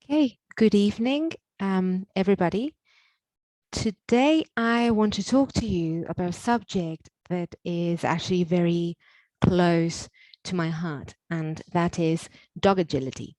Okay, good evening, everybody. Today, I want to talk to you about a subject that is actually very close to my heart, and that is dog agility.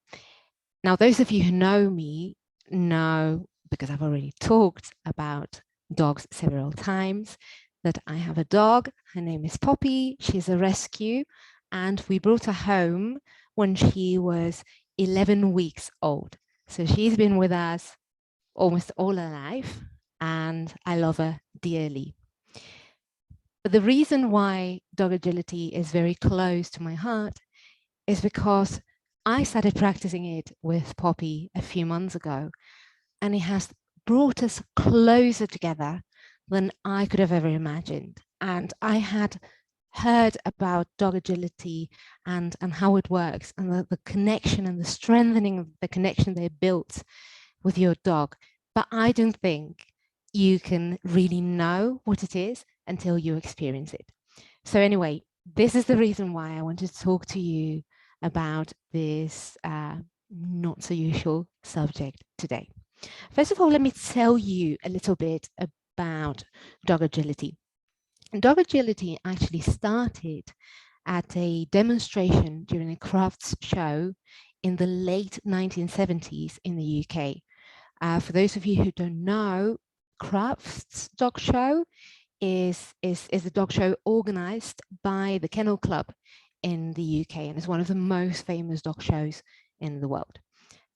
Now, those of you who know me know, because I've already talked about dogs several times, that I have a dog. Her name is Poppy. She's a rescue, and we brought her home when she was 11 weeks old. So she's been with us almost all her life, and I love her dearly. But the reason why dog agility is very close to my heart is because I started practicing it with Poppy a few months ago, and it has brought us closer together than I could have ever imagined. And I had heard about dog agility and how it works, and the connection and the strengthening of the connection they built with your dog. But I don't think you can really know what it is until you experience it. So anyway, this is the reason why I wanted to talk to you about this not so usual subject today. First of all, let me tell you a little bit about dog agility. Dog agility actually started at a demonstration during a crafts show in the late 1970s in the UK. For those of you who don't know, Crufts dog show is a dog show organized by the Kennel Club in the UK, and is one of the most famous dog shows in the world.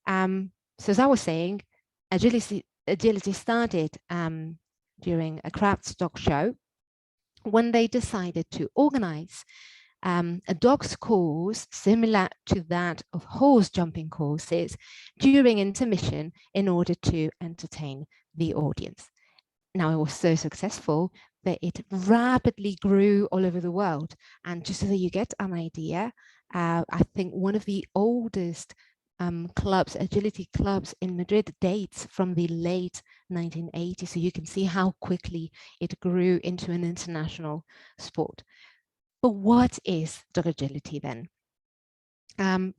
So as I was saying, agility started during a crafts dog show when they decided to organize a dog's course similar to that of horse jumping courses during intermission in order to entertain the audience. Now, it was so successful that it rapidly grew all over the world. And just so that you get an idea, I think one of the oldest clubs, agility clubs in Madrid, dates from the late 1980s. So you can see how quickly it grew into an international sport. But what is dog agility then?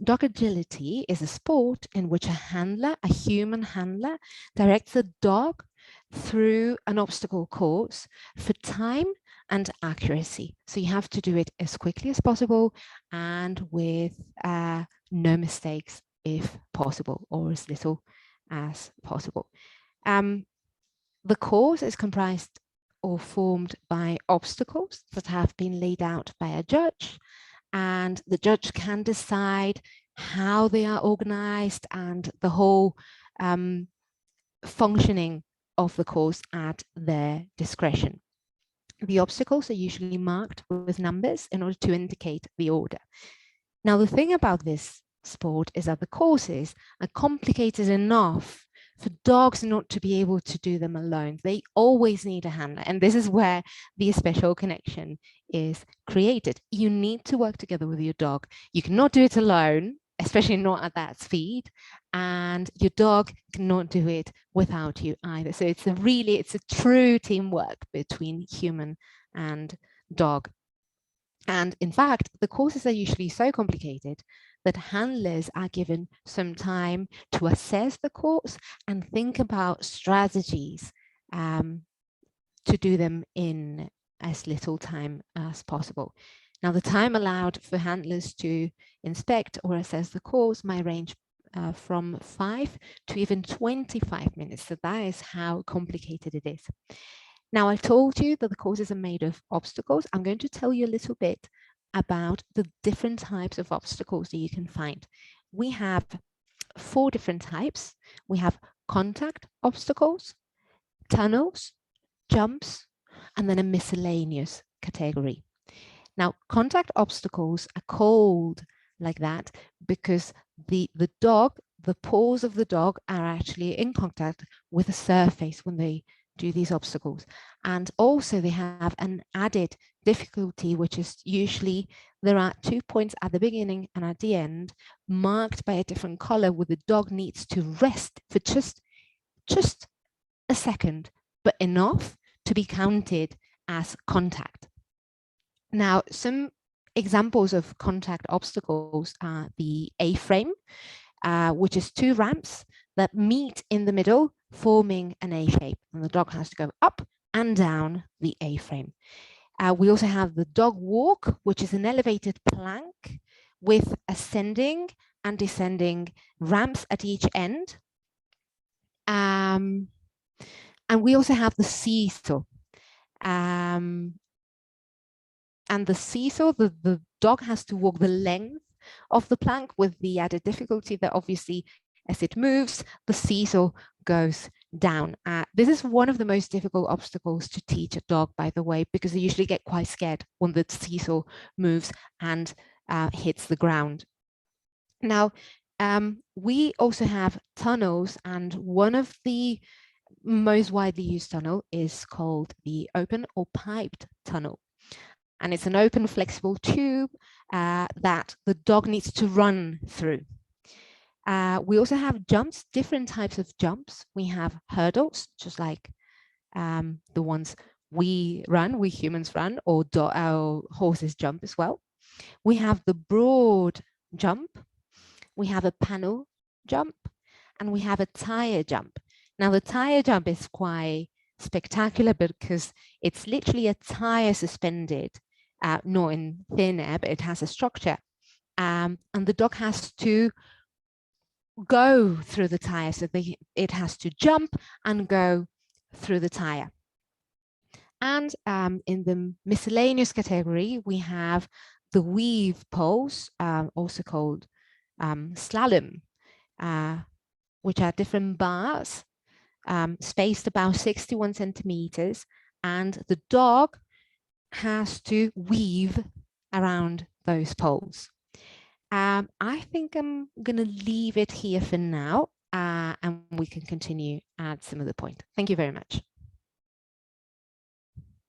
Dog agility is a sport in which a handler, a human handler, directs a dog through an obstacle course for time and accuracy. So you have to do it as quickly as possible and with no mistakes if possible, or as little as possible. The course is comprised or formed by obstacles that have been laid out by a judge, and the judge can decide how they are organized and the whole functioning of the course at their discretion. The obstacles are usually marked with numbers in order to indicate the order. Now, the thing about this sport is that the courses are complicated enough for dogs not to be able to do them alone. They always need a handler, and this is where the special connection is created. You need to work together with your dog. You cannot do it alone, especially not at that speed, and your dog cannot do it without you either. So it's a true teamwork between human and dog. And in fact, the courses are usually so complicated that handlers are given some time to assess the course and think about strategies to do them in as little time as possible. Now, the time allowed for handlers to inspect or assess the course might range from 5 to even 25 minutes. So that is how complicated it is. Now, I told you that the courses are made of obstacles. I'm going to tell you a little bit about the different types of obstacles that you can find. We have 4 different types. We have contact obstacles, tunnels, jumps, and then a miscellaneous category. Now, contact obstacles are called like that because the dog, the paws of the dog are actually in contact with the surface when they do these obstacles. And also they have an added difficulty, which is usually there are 2 points at the beginning and at the end marked by a different color where the dog needs to rest for just a second, but enough to be counted as contact. Now, some examples of contact obstacles are the A-frame. which is 2 ramps that meet in the middle, forming an A shape. And the dog has to go up and down the A frame. We also have the dog walk, which is an elevated plank with ascending and descending ramps at each end. And we also have the seesaw. And the seesaw, the dog has to walk the length of the plank, with the added difficulty that obviously as it moves, the seesaw goes down. This is one of the most difficult obstacles to teach a dog, by the way, because they usually get quite scared when the seesaw moves and hits the ground. Now, we also have tunnels, and one of the most widely used tunnel is called the open or piped tunnel. And it's an open flexible tube that the dog needs to run through. We also have jumps, different types of jumps. We have hurdles, just like the ones we humans run, or our horses jump as well. We have the broad jump. We have a panel jump, and we have a tyre jump. Now, the tyre jump is quite spectacular because it's literally a tyre suspended, not in thin air, but it has a structure. And the dog has to go through the tyre, so it has to jump and go through the tyre. And in the miscellaneous category, we have the weave poles, also called slalom, which are different bars spaced about 61 centimeters, and the dog has to weave around those poles. I think I'm going to leave it here for now, and we can continue at some other point. Thank you very much.